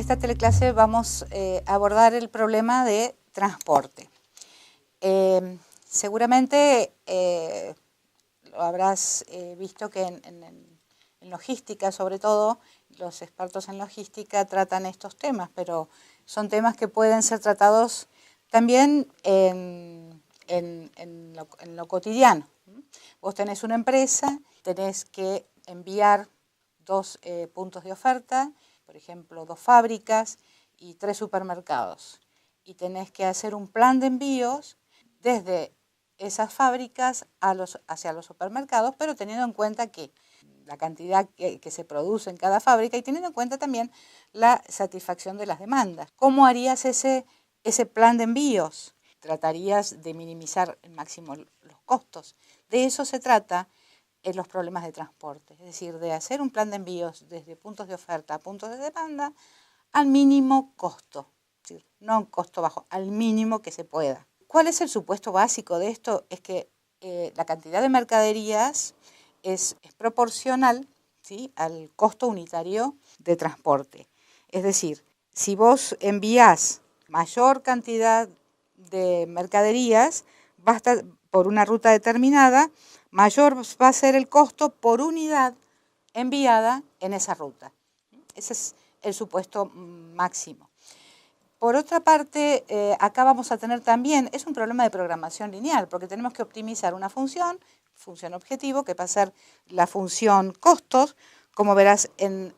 esta teleclase vamos a abordar el problema de transporte. Seguramente lo habrás visto que en logística, sobre todo, los expertos en logística tratan estos temas, pero son temas que pueden ser tratados también en lo cotidiano. Vos tenés una empresa, tenés que enviar 2 puntos de oferta, por ejemplo, 2 fábricas y 3 supermercados. Y tenés que hacer un plan de envíos desde esas fábricas hacia los supermercados, pero teniendo en cuenta que la cantidad que se produce en cada fábrica y teniendo en cuenta también la satisfacción de las demandas. ¿Cómo harías ese plan de envíos? Tratarías de minimizar al máximo los costos. De eso se trata en los problemas de transporte, es decir, de hacer un plan de envíos desde puntos de oferta a puntos de demanda al mínimo costo, es decir, no un costo bajo, al mínimo que se pueda. ¿Cuál es el supuesto básico de esto? Es que la cantidad de mercaderías es proporcional, ¿sí?, al costo unitario de transporte. Es decir, si vos envías mayor cantidad de mercaderías, basta por una ruta determinada, mayor va a ser el costo por unidad enviada en esa ruta. Ese es el supuesto máximo. Por otra parte, acá vamos a tener también, es un problema de programación lineal, porque tenemos que optimizar una función objetivo, que va a ser la función costos. Como verás en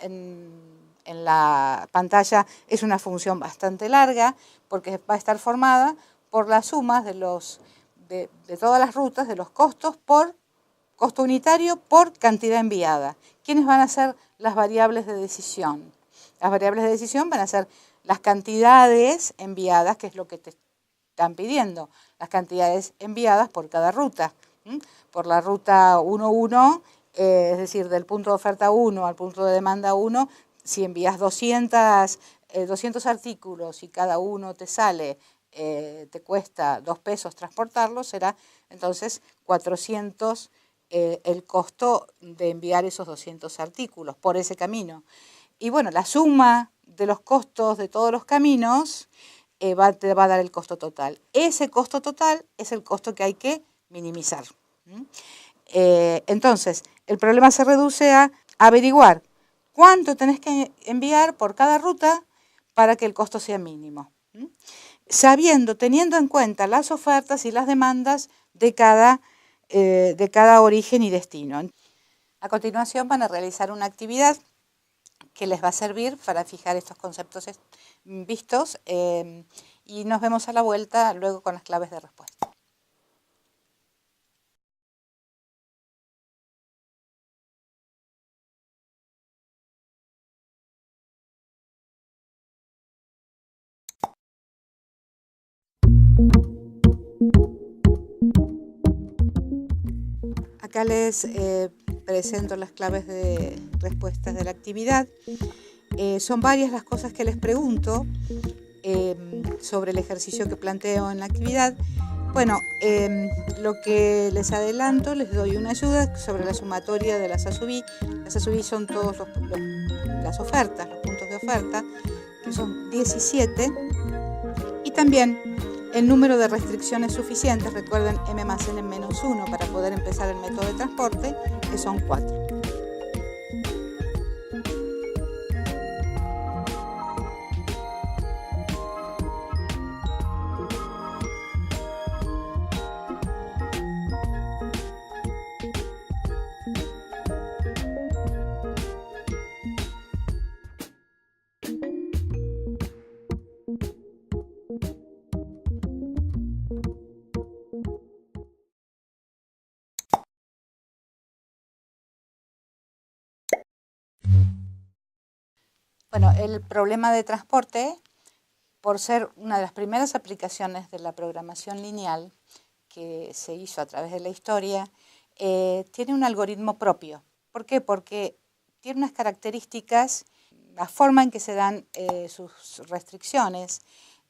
la pantalla, es una función bastante larga, porque va a estar formada por las sumas de todas las rutas, de los costos por costo unitario por cantidad enviada. ¿Quiénes van a ser las variables de decisión? Las variables de decisión van a ser las cantidades enviadas, que es lo que te están pidiendo, las cantidades enviadas por cada ruta. Por la ruta 1.1, es decir, del punto de oferta 1 al punto de demanda 1, si envías 200 artículos y cada uno te sale, te cuesta 2 pesos transportarlo, será entonces 400 el costo de enviar esos 200 artículos por ese camino. Y bueno, la suma de los costos de todos los caminos te va a dar el costo total. Ese costo total es el costo que hay que minimizar. Entonces, el problema se reduce a averiguar cuánto tenés que enviar por cada ruta para que el costo sea mínimo. Teniendo en cuenta las ofertas y las demandas de cada origen y destino. A continuación van a realizar una actividad que les va a servir para fijar estos conceptos vistos y nos vemos a la vuelta luego con las claves de respuesta. Acá les presento las claves de respuestas de la actividad. Son varias las cosas que les pregunto sobre el ejercicio que planteo en la actividad. Bueno, lo que les adelanto, les doy una ayuda sobre la sumatoria de las ASUBI. Las ASUBI son todas las ofertas, los puntos de oferta, que son 17. Y también el número de restricciones suficientes, recuerden m más n menos 1 para poder empezar el método de transporte, que son 4. Bueno, el problema de transporte, por ser una de las primeras aplicaciones de la programación lineal que se hizo a través de la historia, tiene un algoritmo propio. ¿Por qué? Porque tiene unas características, la forma en que se dan sus restricciones,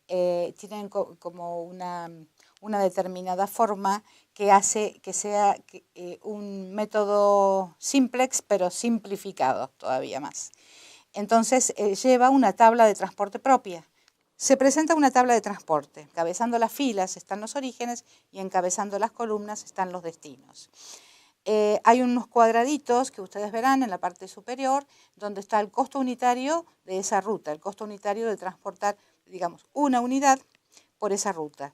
tienen como una determinada forma que hace que sea un método simplex, pero simplificado todavía más. Entonces lleva una tabla de transporte propia. Se presenta una tabla de transporte. Encabezando las filas están los orígenes y encabezando las columnas están los destinos. Hay unos cuadraditos que ustedes verán en la parte superior donde está el costo unitario de esa ruta, el costo unitario de transportar, digamos, una unidad por esa ruta.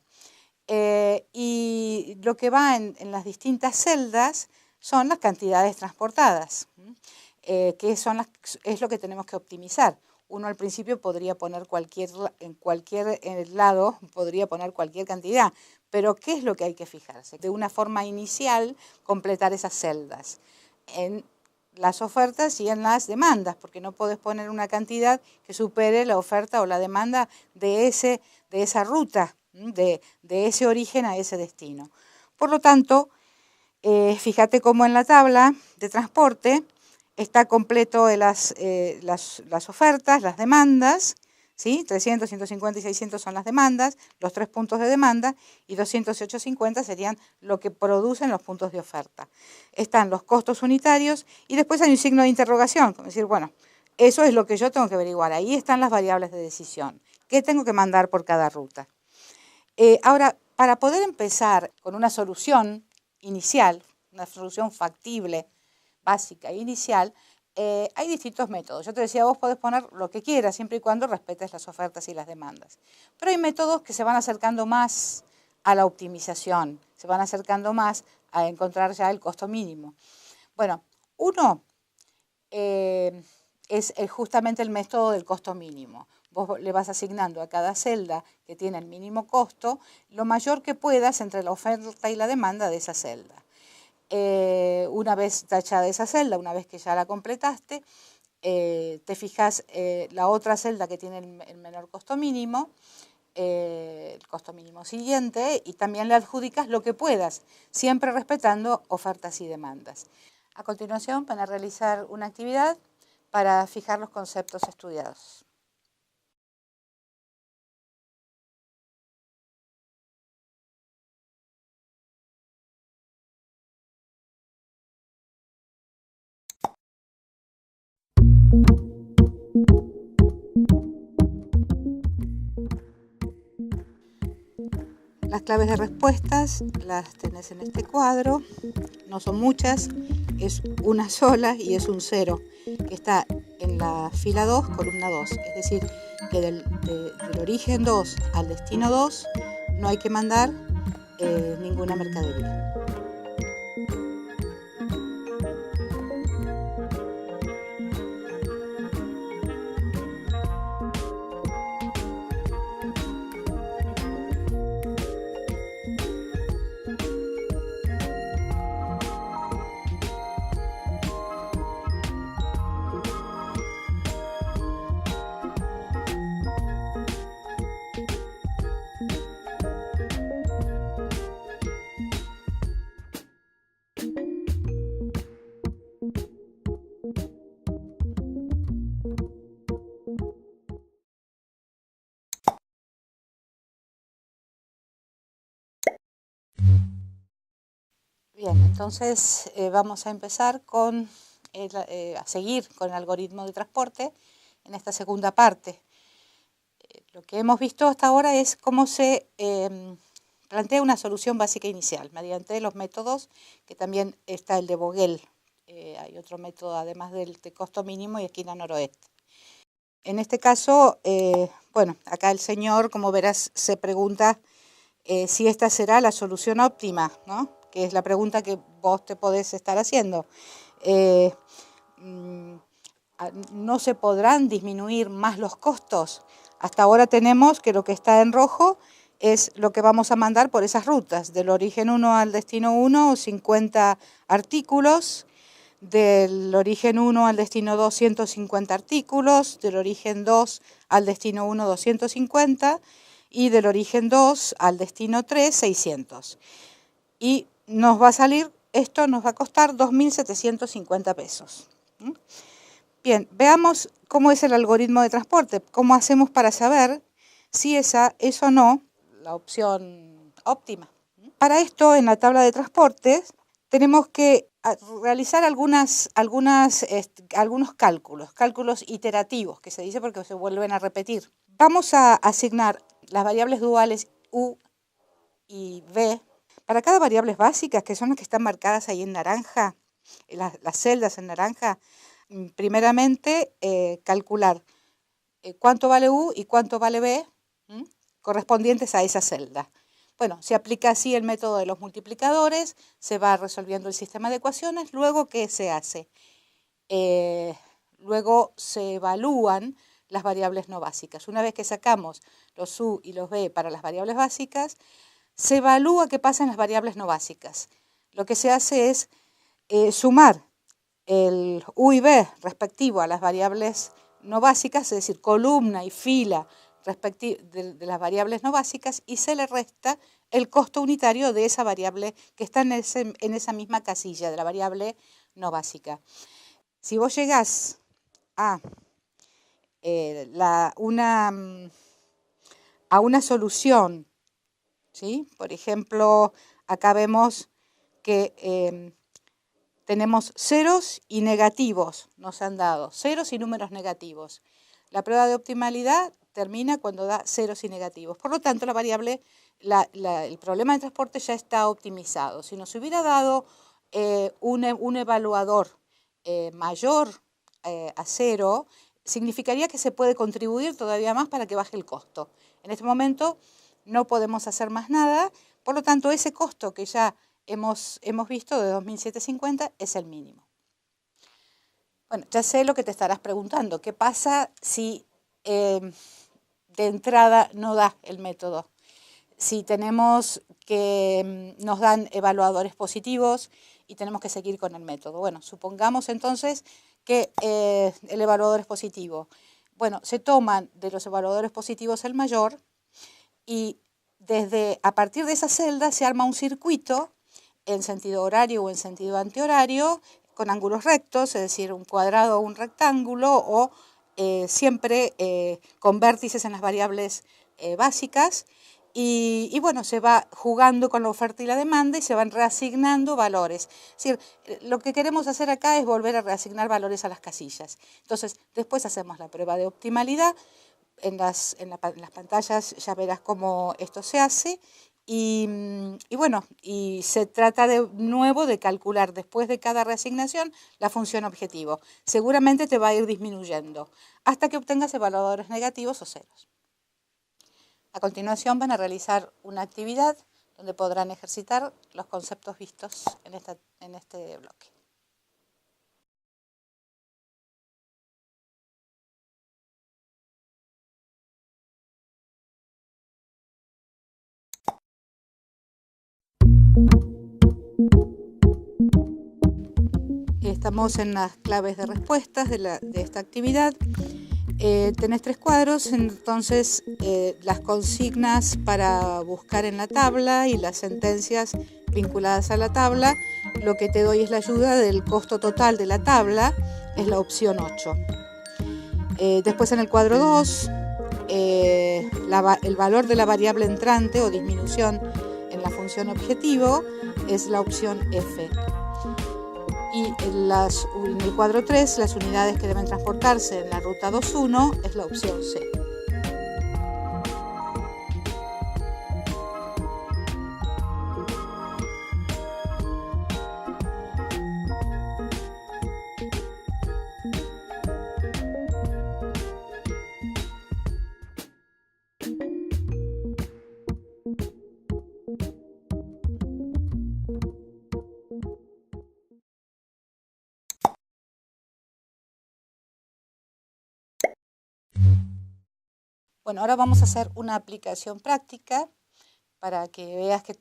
Y lo que va en las distintas celdas son las cantidades transportadas, que es lo que tenemos que optimizar. Uno al principio podría poner en cualquier lado, podría poner cualquier cantidad, pero ¿qué es lo que hay que fijarse? De una forma inicial, completar esas celdas en las ofertas y en las demandas, porque no podés poner una cantidad que supere la oferta o la demanda de esa ruta, de ese origen a ese destino. Por lo tanto, fíjate cómo en la tabla de transporte está completo de las ofertas, las demandas, ¿sí? 300, 150 y 600 son las demandas, los 3 puntos de demanda, y 200 y 850 serían lo que producen los puntos de oferta. Están los costos unitarios y después hay un signo de interrogación, como decir, bueno, eso es lo que yo tengo que averiguar. Ahí están las variables de decisión. ¿Qué tengo que mandar por cada ruta? Ahora, para poder empezar con una solución inicial, una solución factible, básica e inicial, hay distintos métodos. Yo te decía, vos podés poner lo que quieras, siempre y cuando respetes las ofertas y las demandas. Pero hay métodos que se van acercando más a la optimización, se van acercando más a encontrar ya el costo mínimo. Bueno, uno es justamente el método del costo mínimo. Vos le vas asignando a cada celda que tiene el mínimo costo lo mayor que puedas entre la oferta y la demanda de esa celda. Una vez tachada esa celda, una vez que ya la completaste, te fijas la otra celda que tiene el menor costo mínimo, el costo mínimo siguiente, y también le adjudicas lo que puedas, siempre respetando ofertas y demandas. A continuación van a realizar una actividad para fijar los conceptos estudiados. Las claves de respuestas las tenés en este cuadro, no son muchas, es una sola y es un 0, que está en la fila 2, columna 2, es decir, que del origen 2 al destino 2 no hay que mandar ninguna mercadería. Bien, entonces vamos a empezar a seguir con el algoritmo de transporte en esta segunda parte. Lo que hemos visto hasta ahora es cómo se plantea una solución básica inicial mediante los métodos, que también está el de Vogel. Hay otro método además del de costo mínimo y esquina noroeste. En este caso, bueno, acá el señor, como verás, se pregunta si esta será la solución óptima, ¿no? Que es la pregunta que vos te podés estar haciendo. ¿No se podrán disminuir más los costos? Hasta ahora tenemos que lo que está en rojo es lo que vamos a mandar por esas rutas. Del origen 1 al destino 1, 50 artículos. Del origen 1 al destino 2, 150 artículos. Del origen 2 al destino 1, 250. Y del origen 2 al destino 3, 600. Y nos va a salir, esto nos va a costar 2.750 pesos. Bien, veamos cómo es el algoritmo de transporte, cómo hacemos para saber si esa es o no la opción óptima. Para esto, en la tabla de transportes, tenemos que realizar algunos cálculos iterativos, que se dice porque se vuelven a repetir. Vamos a asignar las variables duales u y v para cada variables básicas, que son las que están marcadas ahí en naranja, las celdas en naranja. Primeramente, calcular cuánto vale u y cuánto vale v, correspondientes a esa celda. Bueno, se aplica así el método de los multiplicadores, se va resolviendo el sistema de ecuaciones. Luego, ¿qué se hace? Luego se evalúan las variables no básicas. Una vez que sacamos los u y los v para las variables básicas, se evalúa qué pasa en las variables no básicas. Lo que se hace es sumar el u y v respectivo a las variables no básicas, es decir, columna y fila de las variables no básicas, y se le resta el costo unitario de esa variable que está en esa misma casilla de la variable no básica. Si vos llegás a una solución, ¿sí? Por ejemplo, acá vemos que tenemos ceros y negativos, nos han dado ceros y números negativos. La prueba de optimalidad termina cuando da ceros y negativos. Por lo tanto, el problema de transporte ya está optimizado. Si nos hubiera dado un evaluador mayor a cero, significaría que se puede contribuir todavía más para que baje el costo. En este momento no podemos hacer más nada, por lo tanto, ese costo que ya hemos visto de 2.750 es el mínimo. Bueno, ya sé lo que te estarás preguntando. ¿Qué pasa si de entrada no da el método? Si tenemos que nos dan evaluadores positivos y tenemos que seguir con el método. Bueno, supongamos entonces que el evaluador es positivo. Bueno, se toman de los evaluadores positivos el mayor y a partir de esa celda se arma un circuito en sentido horario o en sentido antihorario, con ángulos rectos, es decir, un cuadrado o un rectángulo, o siempre con vértices en las variables básicas. Y bueno, se va jugando con la oferta y la demanda y se van reasignando valores. Es decir, lo que queremos hacer acá es volver a reasignar valores a las casillas. Entonces, después hacemos la prueba de optimalidad. En las pantallas ya verás cómo esto se hace. Y bueno, y se trata de nuevo de calcular después de cada reasignación la función objetivo. Seguramente te va a ir disminuyendo hasta que obtengas evaluadores negativos o ceros. A continuación van a realizar una actividad donde podrán ejercitar los conceptos vistos en este bloque. Estamos en las claves de respuestas de esta actividad. Tenés 3 cuadros, entonces las consignas para buscar en la tabla y las sentencias vinculadas a la tabla. Lo que te doy es la ayuda del costo total de la tabla, es la opción 8. Después en el cuadro 2, el valor de la variable entrante o disminución en la función objetivo es la opción F. Y en el cuadro 3, las unidades que deben transportarse en la ruta 2.1 es la opción C. Bueno, ahora vamos a hacer una aplicación práctica para que veas que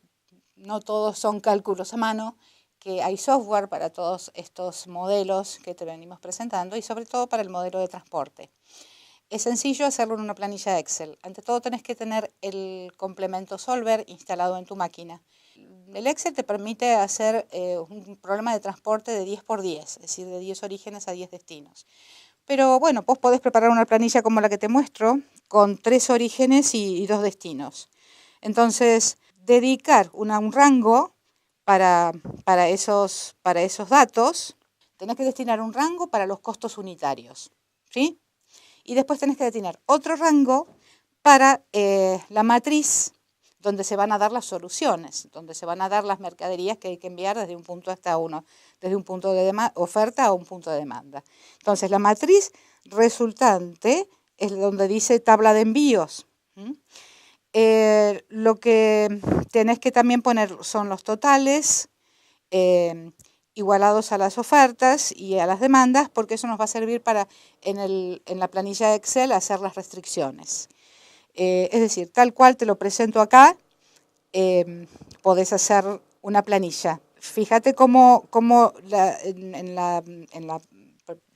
no todos son cálculos a mano, que hay software para todos estos modelos que te venimos presentando y sobre todo para el modelo de transporte. Es sencillo hacerlo en una planilla Excel. Ante todo tenés que tener el complemento Solver instalado en tu máquina. El Excel te permite hacer un programa de transporte de 10 por 10, es decir, de 10 orígenes a 10 destinos. Pero bueno, vos podés preparar una planilla como la que te muestro, con 3 orígenes y 2 destinos. Entonces, dedicar un rango para esos datos, tenés que destinar un rango para los costos unitarios, ¿sí? Y después tenés que destinar otro rango para la matriz donde se van a dar las soluciones, donde se van a dar las mercaderías que hay que enviar desde un punto hasta uno, desde un punto de oferta a un punto de demanda. Entonces, la matriz resultante es donde dice tabla de envíos. Lo que tenés que también poner son los totales igualados a las ofertas y a las demandas, porque eso nos va a servir para en la planilla de Excel hacer las restricciones. Es decir, tal cual te lo presento acá, podés hacer una planilla. Fíjate cómo en la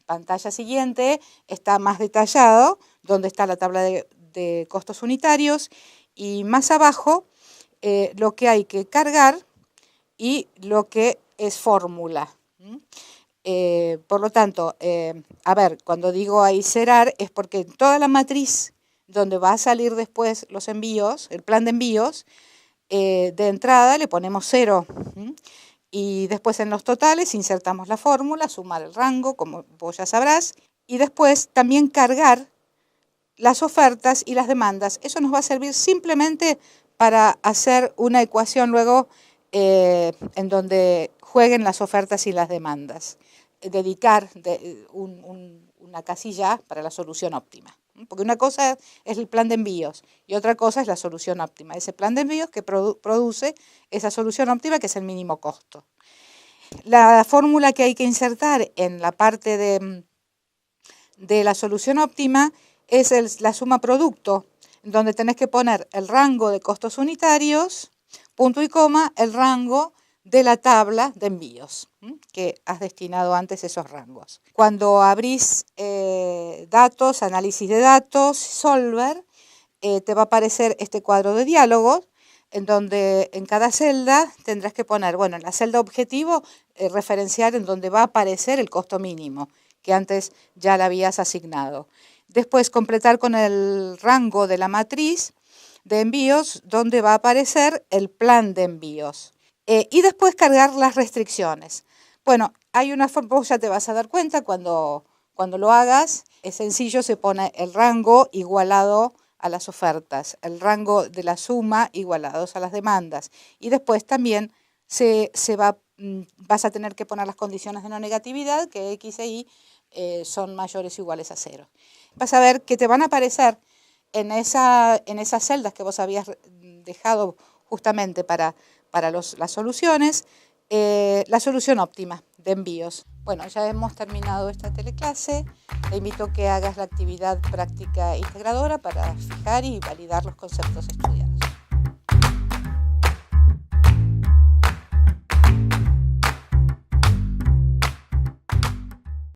pantalla siguiente está más detallado, donde está la tabla de costos unitarios, y más abajo lo que hay que cargar y lo que es fórmula. Por lo tanto, a ver, cuando digo aicerar es porque en toda la matriz donde va a salir después los envíos, el plan de envíos, de entrada le ponemos 0. Y después en los totales insertamos la fórmula, sumar el rango, como vos ya sabrás, y después también cargar las ofertas y las demandas. Eso nos va a servir simplemente para hacer una ecuación luego en donde jueguen las ofertas y las demandas. Dedicar una casilla para la solución óptima. Porque una cosa es el plan de envíos y otra cosa es la solución óptima. Ese plan de envíos que produce esa solución óptima, que es el mínimo costo. La fórmula que hay que insertar en la parte de la solución óptima es la suma producto, donde tenés que poner el rango de costos unitarios, punto y coma, el rango de la tabla de envíos, que has destinado antes esos rangos. Cuando abrís datos, análisis de datos, Solver, te va a aparecer este cuadro de diálogos, en donde en cada celda tendrás que poner, bueno, en la celda objetivo, referenciar en donde va a aparecer el costo mínimo, que antes ya le habías asignado. Después completar con el rango de la matriz de envíos, donde va a aparecer el plan de envíos. Y después cargar las restricciones. Bueno, hay una forma, vos ya te vas a dar cuenta cuando lo hagas, es sencillo, se pone el rango igualado a las ofertas, el rango de la suma igualados a las demandas. Y después también vas a tener que poner las condiciones de no negatividad, que X e Y son mayores o iguales a 0. Vas a ver que te van a aparecer en esas celdas que vos habías dejado justamente para las soluciones, la solución óptima de envíos. Bueno, ya hemos terminado esta teleclase. Te invito a que hagas la actividad práctica integradora para fijar y validar los conceptos estudiados.